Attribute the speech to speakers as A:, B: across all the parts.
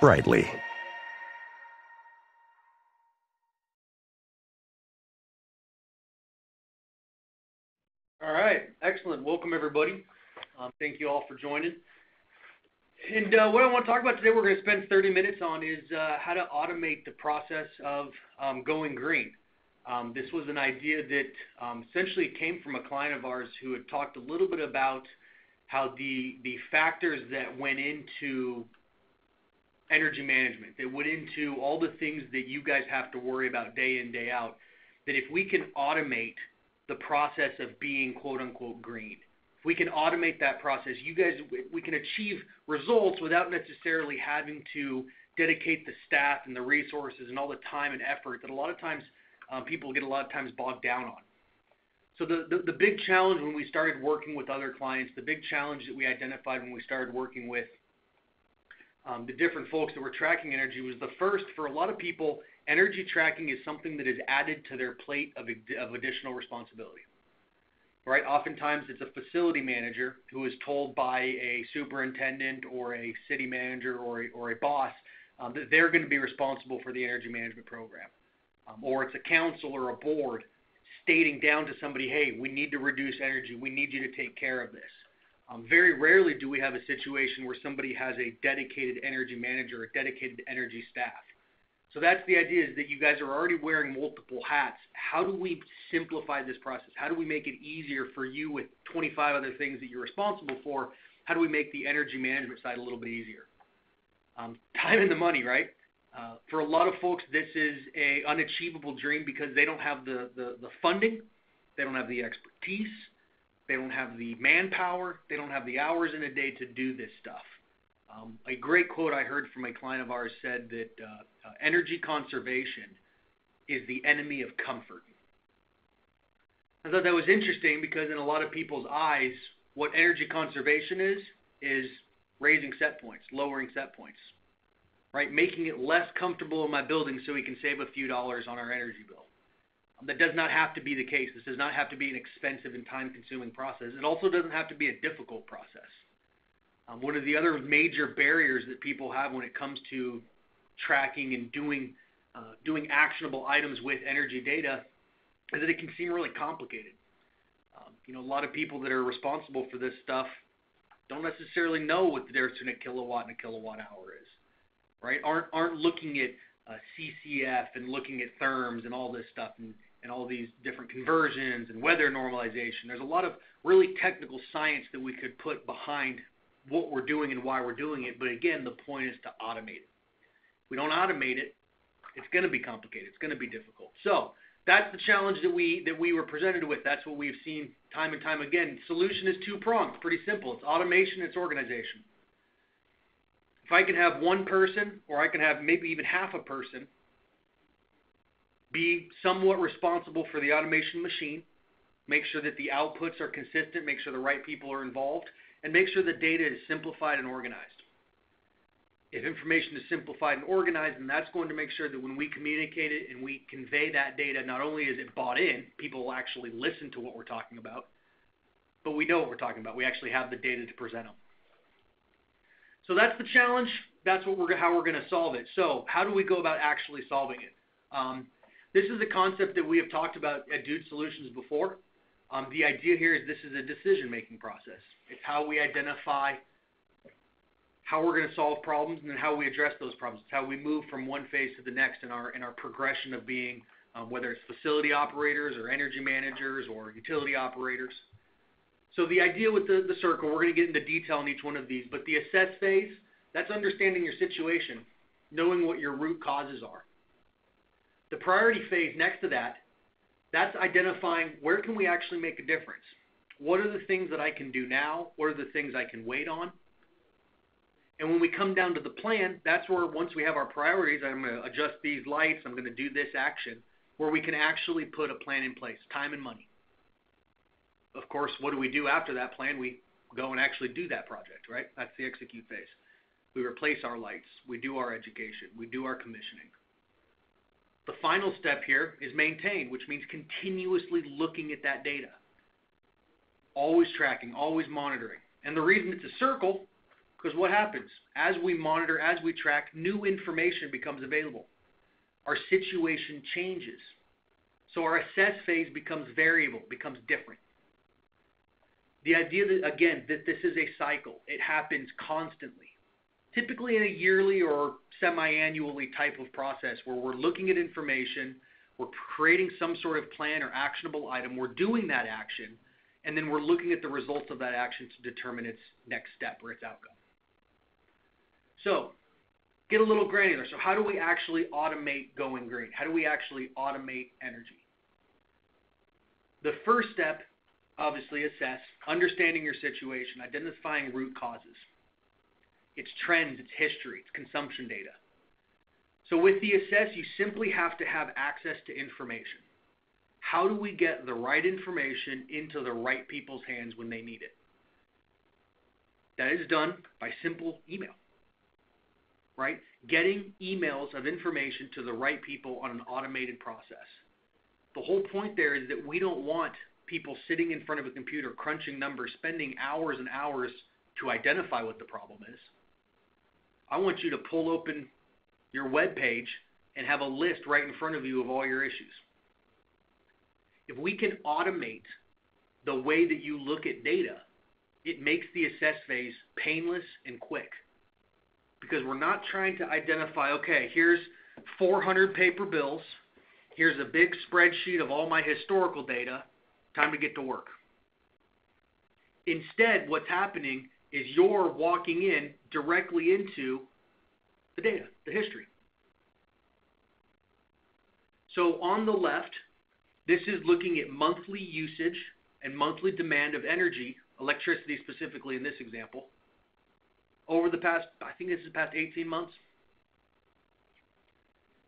A: brightly.
B: All right, excellent. Welcome, everybody. Thank you all for joining. And what I want to talk about today, we're going to spend 30 minutes on is how to automate the process of going green. This was an idea that essentially came from a client of ours who had talked a little bit about how the factors that went into energy management, that went into all the things that you guys have to worry about day in, day out, that if we can automate the process of being quote-unquote green, if we can automate that process, we can achieve results without necessarily having to dedicate the staff and the resources and all the time and effort that a lot of times people get bogged down on. So the big challenge when we started working with other clients, the big challenge that we identified when we started working with the different folks that were tracking energy was the first, for a lot of people, energy tracking is something that is added to their plate of additional responsibility. Right? Oftentimes it's a facility manager who is told by a superintendent or a city manager or a boss that they're going to be responsible for the energy management program. Or it's a council or a board stating down to somebody, hey, we need to reduce energy, we need you to take care of this. Very rarely do we have a situation where somebody has a dedicated energy manager, a dedicated energy staff. So that's the idea, is that you guys are already wearing multiple hats. How do we simplify this process? How do we make it easier for you with 25 other things that you're responsible for? How do we make the energy management side a little bit easier? Time and the money, right? For a lot of folks, this is an unachievable dream because they don't have the funding, they don't have the expertise, they don't have the manpower, they don't have the hours in a day to do this stuff. A great quote I heard from a client of ours said that energy conservation is the enemy of comfort. I thought that was interesting because in a lot of people's eyes, what energy conservation is raising set points, lowering set points, right? Making it less comfortable in my building so we can save a few dollars on our energy bill. That does not have to be the case. This does not have to be an expensive and time-consuming process. It also doesn't have to be a difficult process. One of the other major barriers that people have when it comes to tracking and doing actionable items with energy data is that it can seem really complicated. A lot of people that are responsible for this stuff don't necessarily know what the difference between a kilowatt and a kilowatt hour is, right? Aren't looking at CCF and looking at therms and all this stuff and all these different conversions and weather normalization. There's a lot of really technical science that we could put behind what we're doing and why we're doing it. But again, the point is to automate it. If we don't automate it, it's going to be complicated. It's going to be difficult. So that's the challenge that we were presented with. That's what we've seen time and time again. Solution is two-pronged. Pretty simple. It's automation. It's organization. If I can have one person, or I can have maybe even half a person, be somewhat responsible for the automation machine, make sure that the outputs are consistent, make sure the right people are involved, and make sure the data is simplified and organized. If information is simplified and organized, then that's going to make sure that when we communicate it and we convey that data, not only is it bought in, people will actually listen to what we're talking about, but we know what we're talking about. We actually have the data to present them. So that's the challenge. That's how we're going to solve it. So how do we go about actually solving it? This is a concept that we have talked about at Dude Solutions before. The idea here is this is a decision-making process. It's how we identify how we're going to solve problems and then how we address those problems. It's how we move from one phase to the next in our progression of being, whether it's facility operators or energy managers or utility operators. So the idea with the circle, we're going to get into detail on each one of these, but the assess phase, that's understanding your situation, knowing what your root causes are. The priority phase next to that, that's identifying where can we actually make a difference. What are the things that I can do now? What are the things I can wait on? And when we come down to the plan, that's where once we have our priorities, I'm going to adjust these lights, I'm going to do this action, where we can actually put a plan in place, time and money. Of course, what do we do after that plan? We go and actually do that project, right? That's the execute phase. We replace our lights. We do our education. We do our commissioning. The final step here is maintain, which means continuously looking at that data. Always tracking, always monitoring. And the reason it's a circle, Because what happens? As we monitor, as we track, new information becomes available. Our situation changes. So our assess phase becomes variable, becomes different. The idea that, again, that this is a cycle. It happens constantly. Typically in a yearly or semi-annually type of process where we're looking at information, we're creating some sort of plan or actionable item, we're doing that action, and then we're looking at the results of that action to determine its next step or its outcome. So, get a little granular. So how do we actually automate going green? How do we actually automate energy? The first step, obviously, assess, understanding your situation, identifying root causes. It's trends, it's history, it's consumption data. So with the assess, you simply have to have access to information. How do we get the right information into the right people's hands when they need it? That is done by simple email, right? Getting emails of information to the right people on an automated process. The whole point there is that we don't want people sitting in front of a computer crunching numbers, spending hours and hours to identify what the problem is. I want you to pull open your web page and have a list right in front of you of all your issues. If we can automate the way that you look at data, it makes the assess phase painless and quick. Because we're not trying to identify, okay, here's 400 paper bills, here's a big spreadsheet of all my historical data, time to get to work. Instead, what's happening is you're walking in directly into the data, the history. So on the left, this is looking at monthly usage and monthly demand of energy, electricity specifically in this example, over the past, I think this is the past 18 months.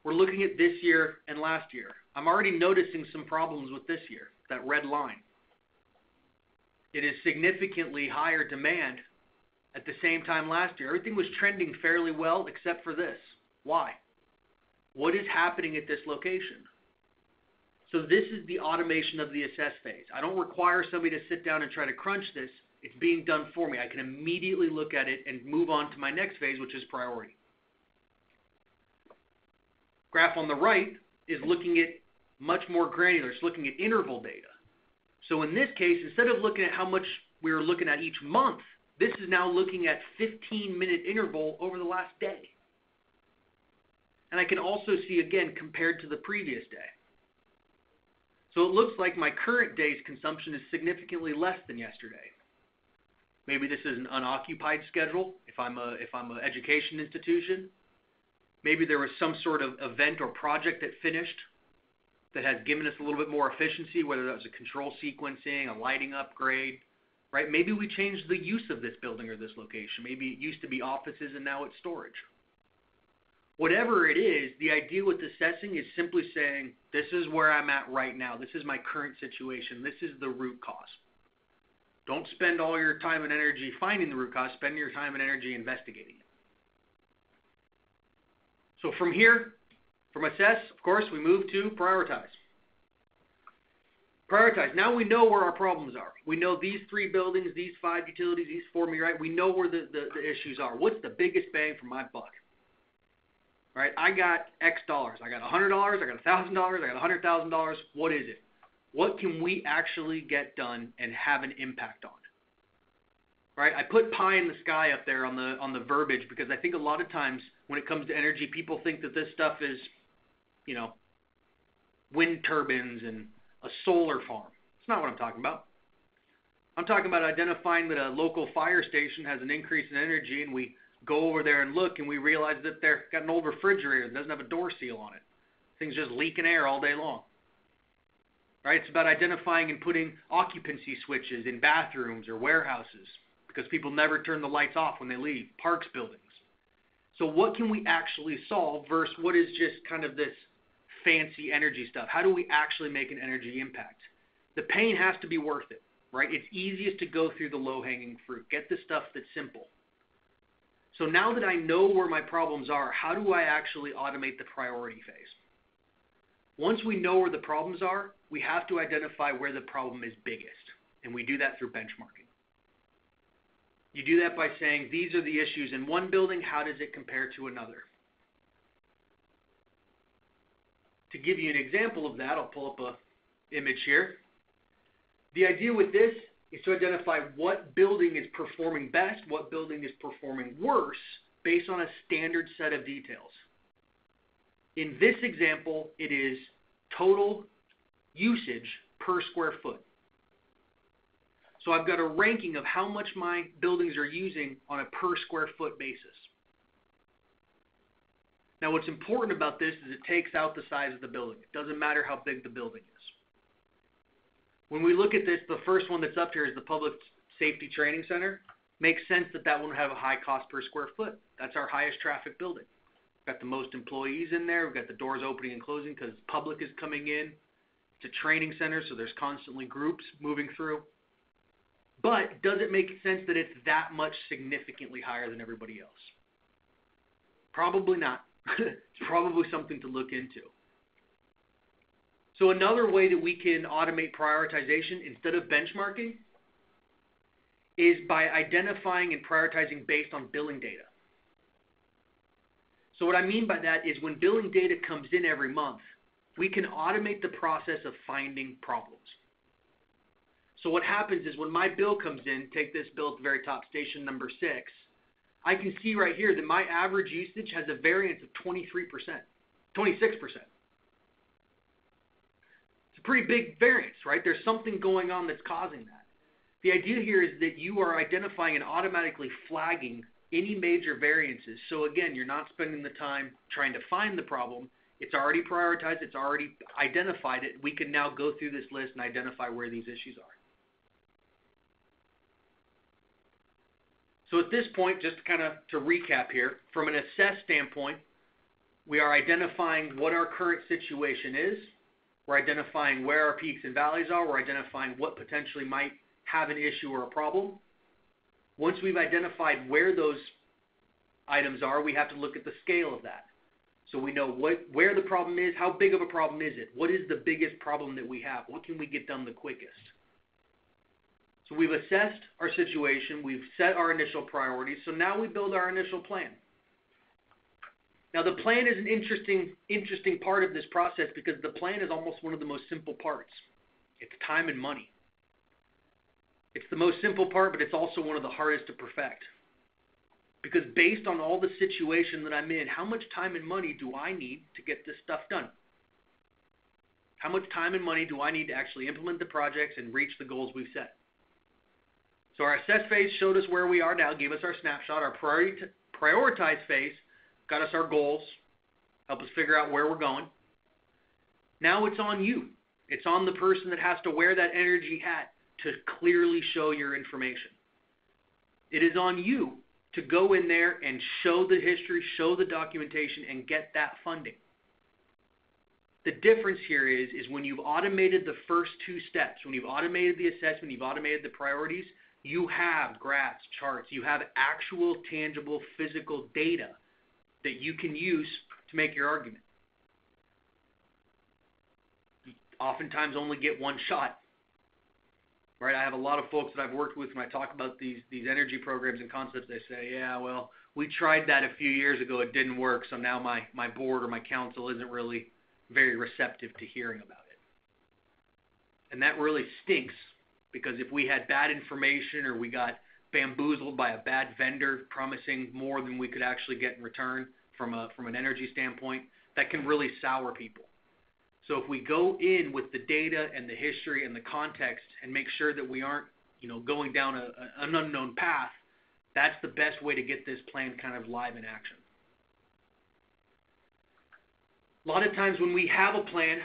B: We're looking at this year and last year. I'm already noticing some problems with this year, that red line. It is significantly higher demand at the same time last year. Everything was trending fairly well except for this. Why? What is happening at this location? So this is the automation of the assess phase. I don't require somebody to sit down and try to crunch this. It's being done for me. I can immediately look at it and move on to my next phase, which is priority. Graph on the right is looking at much more granular. It's looking at interval data. So in this case, instead of looking at how much we were looking at each month, this is now looking at 15-minute interval over the last day. And I can also see, again, compared to the previous day. So it looks like my current day's consumption is significantly less than yesterday. Maybe this is an unoccupied schedule if I'm an education institution. Maybe there was some sort of event or project that finished that has given us a little bit more efficiency, whether that was a control sequencing, a lighting upgrade, right? Maybe we changed the use of this building or this location. Maybe it used to be offices and now it's storage. Whatever it is, the idea with assessing is simply saying, this is where I'm at right now. This is my current situation. This is the root cause. Don't spend all your time and energy finding the root cause. Spend your time and energy investigating it. So from here, from assess, of course, we move to prioritize. Prioritize. Now we know where our problems are. We know these 3 buildings, these 5 utilities, these 4 meters, right? We know where the issues are. What's the biggest bang for my buck? Right? I got X dollars. I got $100. I got $1,000. I got $100,000. What is it? What can we actually get done and have an impact on? Right? I put pie in the sky up there on the verbiage because I think a lot of times when it comes to energy, people think that this stuff is, you know, wind turbines and a solar farm. It's not what I'm talking about. I'm talking about identifying that a local fire station has an increase in energy, and we go over there and look, and we realize that they've got an old refrigerator that doesn't have a door seal on it. Things just leaking air all day long. Right? It's about identifying and putting occupancy switches in bathrooms or warehouses because people never turn the lights off when they leave, parks, buildings. So what can we actually solve versus what is just kind of this fancy energy stuff? How do we actually make an energy impact? The pain has to be worth it, right? It's easiest to go through the low-hanging fruit. Get the stuff that's simple. So now that I know where my problems are, how do I actually automate the priority phase? Once we know where the problems are, we have to identify where the problem is biggest, and we do that through benchmarking. You do that by saying, these are the issues in one building, how does it compare to another? To give you an example of that, I'll pull up an image here. The idea with this is to identify what building is performing best, what building is performing worse, based on a standard set of details. In this example, it is total usage per square foot. So I've got a ranking of how much my buildings are using on a per square foot basis. Now what's important about this is it takes out the size of the building. It doesn't matter how big the building is. When we look at this, the first one that's up here is the Public Safety Training Center. Makes sense that that one would have a high cost per square foot. That's our highest traffic building. We've got the most employees in there. We've got the doors opening and closing because public is coming in. It's a training center, so there's constantly groups moving through. But does it make sense that it's that much significantly higher than everybody else? Probably not. It's probably something to look into. So another way that we can automate prioritization instead of benchmarking is by identifying and prioritizing based on billing data. So what I mean by that is when billing data comes in every month, we can automate the process of finding problems. So what happens is when my bill comes in, take this bill at the very top, station number 6, I can see right here that my average usage has a variance of 23%, 26%. It's a pretty big variance, right? There's something going on that's causing that. The idea here is that you are identifying and automatically flagging any major variances. So again, you're not spending the time trying to find the problem. It's already prioritized. It's already identified it. We can now go through this list and identify where these issues are. So at this point, just kind of to recap here, from an assess standpoint, we are identifying what our current situation is. We're identifying where our peaks and valleys are. We're identifying what potentially might have an issue or a problem. Once we've identified where those items are, we have to look at the scale of that. So we know where the problem is, how big of a problem is it, what is the biggest problem that we have, what can we get done the quickest. So we've assessed our situation, we've set our initial priorities, so now we build our initial plan. Now the plan is an interesting part of this process because the plan is almost one of the most simple parts. It's time and money. It's the most simple part, but it's also one of the hardest to perfect. Because based on all the situation that I'm in, how much time and money do I need to get this stuff done? How much time and money do I need to actually implement the projects and reach the goals we've set? So our assess phase showed us where we are now, gave us our snapshot. Our prioritize phase got us our goals, helped us figure out where we're going. Now it's on you. It's on the person that has to wear that energy hat to clearly show your information. It is on you to go in there and show the history, show the documentation, and get that funding. The difference here is when you've automated the first 2 steps, when you've automated the assessment, you've automated the priorities, you have graphs, charts, you have actual, tangible, physical data that you can use to make your argument. You oftentimes only get one shot. Right, I have a lot of folks that I've worked with when I talk about these energy programs and concepts. They say, yeah, well, we tried that a few years ago. It didn't work, so now my board or my council isn't really very receptive to hearing about it. And that really stinks because if we had bad information or we got bamboozled by a bad vendor promising more than we could actually get in return from an energy standpoint, that can really sour people. So if we go in with the data and the history and the context and make sure that we aren't, going down an unknown path, that's the best way to get this plan kind of live in action. A lot of times when we have a plan,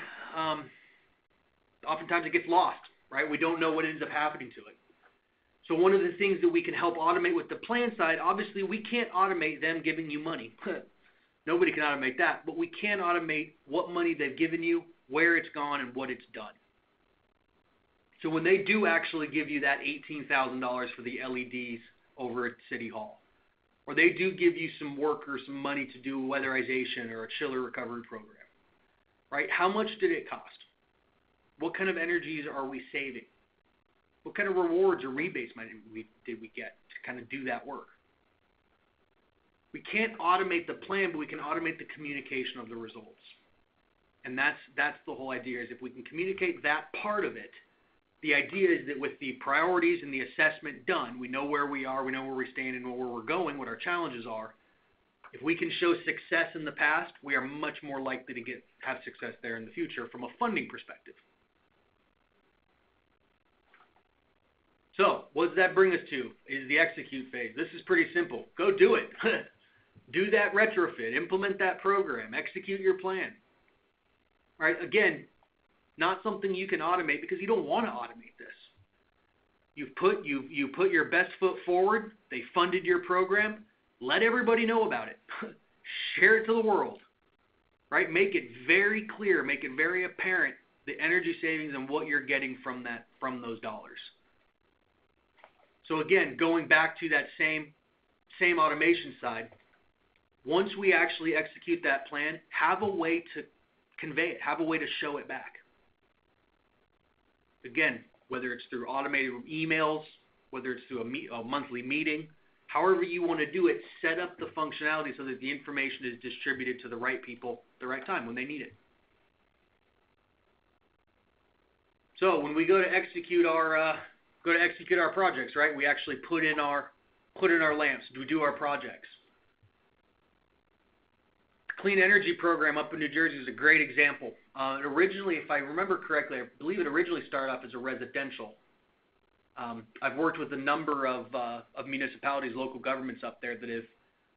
B: oftentimes it gets lost, right? We don't know what ends up happening to it. So one of the things that we can help automate with the plan side, obviously we can't automate them giving you money. Nobody can automate that, but we can automate what money they've given you, where it's gone, and what it's done. So when they do actually give you that $18,000 for the LEDs over at City Hall, or they do give you some work or some money to do weatherization or a chiller recovery program, right? How much did it cost? What kind of energies are we saving? What kind of rewards or rebates did we get to kind of do that work? We can't automate the plan, but we can automate the communication of the results. And that's the whole idea, is if we can communicate that part of it, the idea is that with the priorities and the assessment done, we know where we are, we know where we stand and where we're going, what our challenges are. If we can show success in the past, we are much more likely to have success there in the future from a funding perspective. So, what does that bring us to? Is the execute phase. This is pretty simple. Go do it. Do that retrofit. Implement that program. Execute your plan. All right, again, not something you can automate because you don't want to automate this. You put your best foot forward. They funded your program. Let everybody know about it. Share it to the world. Right? Make it very clear. Make it very apparent the energy savings and what you're getting from those dollars. So again, going back to that same automation side, once we actually execute that plan, have a way to convey it, have a way to show it back. Again, whether it's through automated emails, whether it's through a monthly meeting, however you want to do it, set up the functionality so that the information is distributed to the right people at the right time when they need it. So when we go to execute our projects, right? We actually put in our lamps. We do our projects. Clean energy program up in New Jersey is a great example. Originally, if I remember correctly, I believe it originally started off as a residential. I've worked with a number of municipalities, local governments up there that have,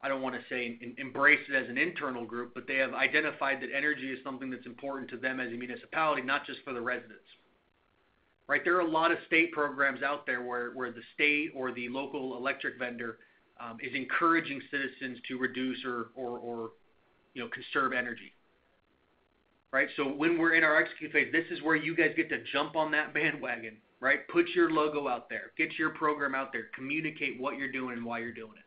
B: I don't want to say embraced it as an internal group, but they have identified that energy is something that's important to them as a municipality, not just for the residents. Right? There are a lot of state programs out there where the state or the local electric vendor is encouraging citizens to reduce or conserve energy. Right? So when we're in our execute phase, this is where you guys get to jump on that bandwagon. Right? Put your logo out there. Get your program out there. Communicate what you're doing and why you're doing it.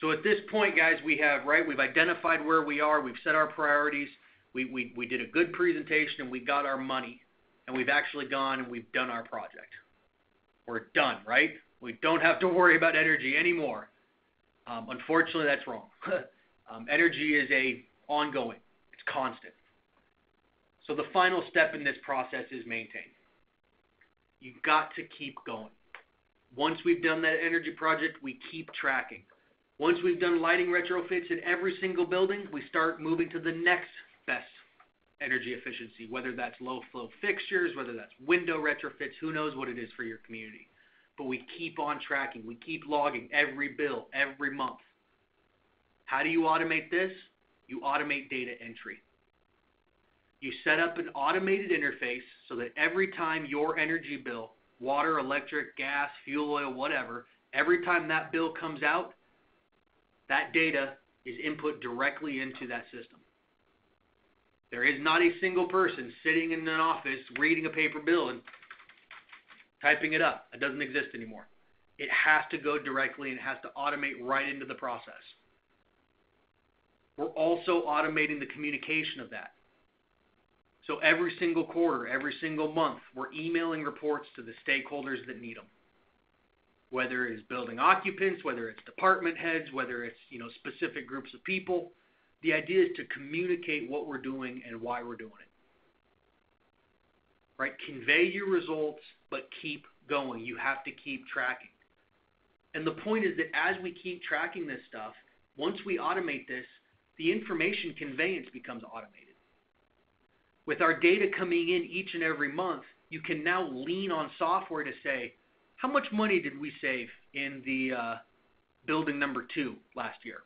B: So at this point, guys, we've identified where we are. We've set our priorities. We did a good presentation and we got our money, and we've actually gone and we've done our project. We're done, right? We don't have to worry about energy anymore. Unfortunately, that's wrong. Energy is ongoing. It's constant. So the final step in this process is maintain. You've got to keep going. Once we've done that energy project, we keep tracking. Once we've done lighting retrofits in every single building, we start moving to the next best energy efficiency, whether that's low flow fixtures, whether that's window retrofits, who knows what it is for your community. But we keep on tracking. We keep logging every bill, every month. How do you automate this? You automate data entry. You set up an automated interface so that every time your energy bill, water, electric, gas, fuel oil, whatever, every time that bill comes out, that data is input directly into that system. There is not a single person sitting in an office reading a paper bill and typing it up. It doesn't exist anymore. It has to go directly and it has to automate right into the process. We're also automating the communication of that. So every single quarter, every single month, we're emailing reports to the stakeholders that need them. Whether it's building occupants, whether it's department heads, whether it's specific groups of people. The idea is to communicate what we're doing and why we're doing it. Right? Convey your results, but keep going. You have to keep tracking. And the point is that as we keep tracking this stuff, once we automate this, the information conveyance becomes automated. With our data coming in each and every month, you can now lean on software to say, how much money did we save in the building number 2 last year?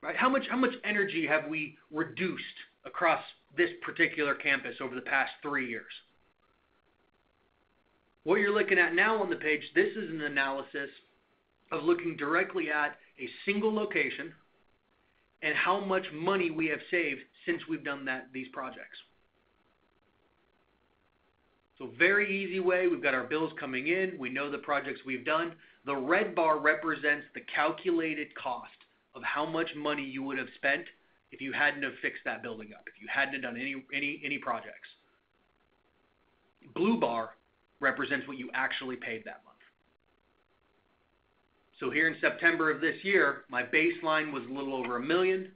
B: Right? How much energy have we reduced across this particular campus over the past 3 years? What you're looking at now on the page, this is an analysis of looking directly at a single location and how much money we have saved since we've done these projects. So very easy way, we've got our bills coming in, we know the projects we've done. The red bar represents the calculated cost of how much money you would have spent if you hadn't have fixed that building up, if you hadn't have done any projects. Blue bar represents what you actually paid that month. So here in September of this year, my baseline was a little over $1 million.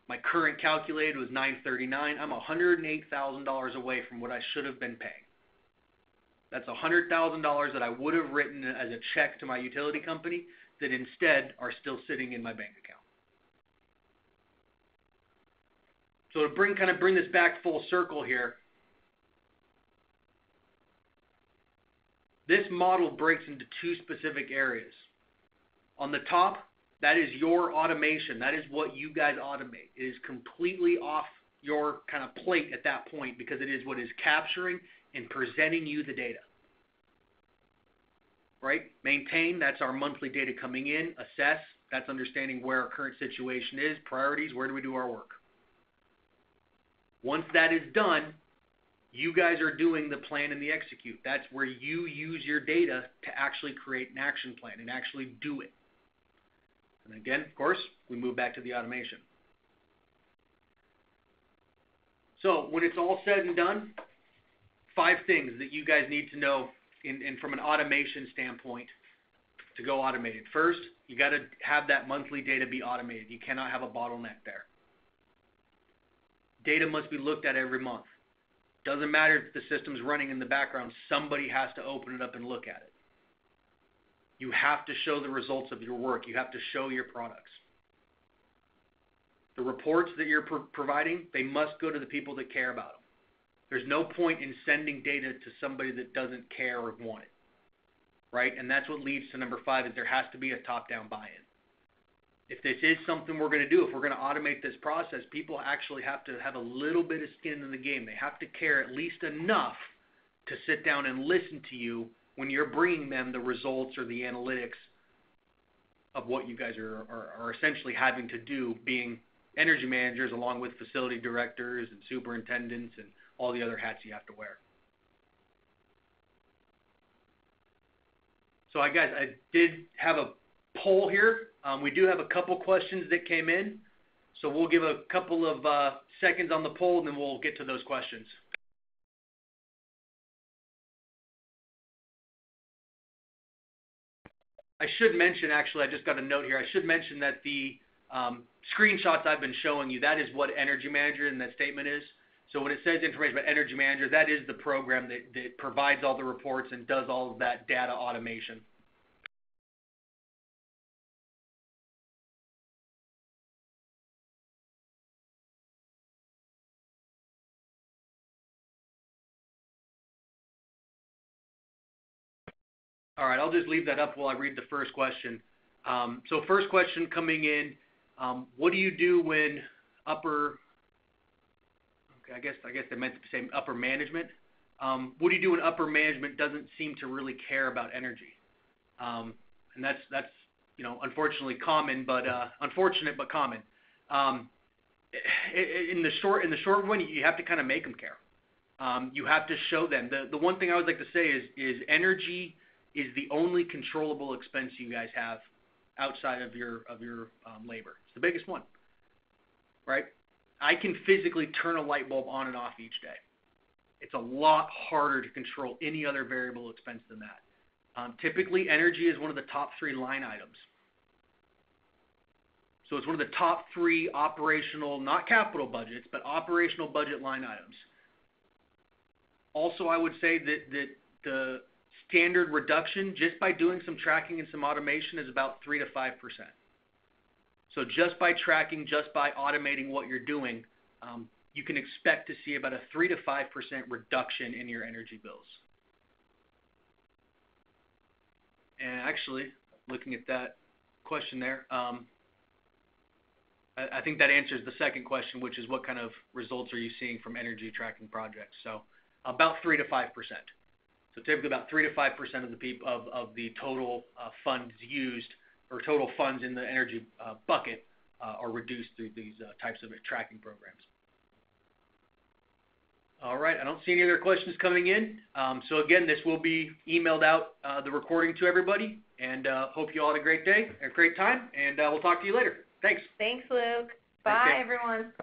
B: My current calculated was $939. I'm $108,000 away from what I should have been paying. That's $100,000 that I would have written as a check to my utility company that instead are still sitting in my bank account. So to bring this back full circle here, this model breaks into two specific areas. On the top, that is your automation. That is what you guys automate. It is completely off your kind of plate at that point because it is what is capturing and presenting you the data. Right? Maintain, that's our monthly data coming in. Assess, that's understanding where our current situation is. Priorities, where do we do our work? Once that is done, you guys are doing the plan and the execute. That's where you use your data to actually create an action plan and actually do it. And again, of course, we move back to the automation. So when it's all said and done, 5 things that you guys need to know in from an automation standpoint to go automated. First, you got to have that monthly data be automated. You cannot have a bottleneck there. Data must be looked at every month. Doesn't matter if the system's running in the background, somebody has to open it up and look at it. You have to show the results of your work. You have to show your products. The reports that you're providing, they must go to the people that care about them. There's no point in sending data to somebody that doesn't care or want it, right? And that's what leads to number 5 is there has to be a top-down buy-in. If this is something we're going to do, if we're going to automate this process, people actually have to have a little bit of skin in the game. They have to care at least enough to sit down and listen to you when you're bringing them the results or the analytics of what you guys are essentially having to do, being energy managers along with facility directors and superintendents and all the other hats you have to wear. So guys, I did have a poll here. We do have a couple questions that came in, so we'll give a couple of seconds on the poll and then we'll get to those questions. I should mention, actually, I just got a note here. I should mention that the screenshots I've been showing you, that is what Energy Manager in that statement is. So when it says information about Energy Manager, that is the program that provides all the reports and does all of that data automation. All right, I'll just leave that up while I read the first question. So first question coming in, what do you do when upper, okay, I guess they meant to say upper management. What do you do when upper management doesn't seem to really care about energy? And that's unfortunately common, but unfortunate but common. In the short run, you have to kind of make them care. You have to show them. The one thing I would like to say is energy is the only controllable expense you guys have outside of your labor. It's the biggest one, right? I can physically turn a light bulb on and off each day. It's a lot harder to control any other variable expense than that. Typically, energy is one of the top 3 line items. So it's one of the top 3 operational, not capital budgets, but operational budget line items. Also, I would say that the standard reduction, just by doing some tracking and some automation, is about 3 to 5%. So just by tracking, just by automating what you're doing, you can expect to see about a 3 to 5% reduction in your energy bills. And actually, looking at that question there, I think that answers the second question, which is what kind of results are you seeing from energy tracking projects? So about 3 to 5%. So typically about 3 to 5% of the total funds used, or total funds in the energy bucket, are reduced through these types of tracking programs. All right, I don't see any other questions coming in. So again, this will be emailed out, the recording to everybody, and hope you all had a great day, a great time, and we'll talk to you later. Thanks.
A: Thanks, Luke. Bye, everyone.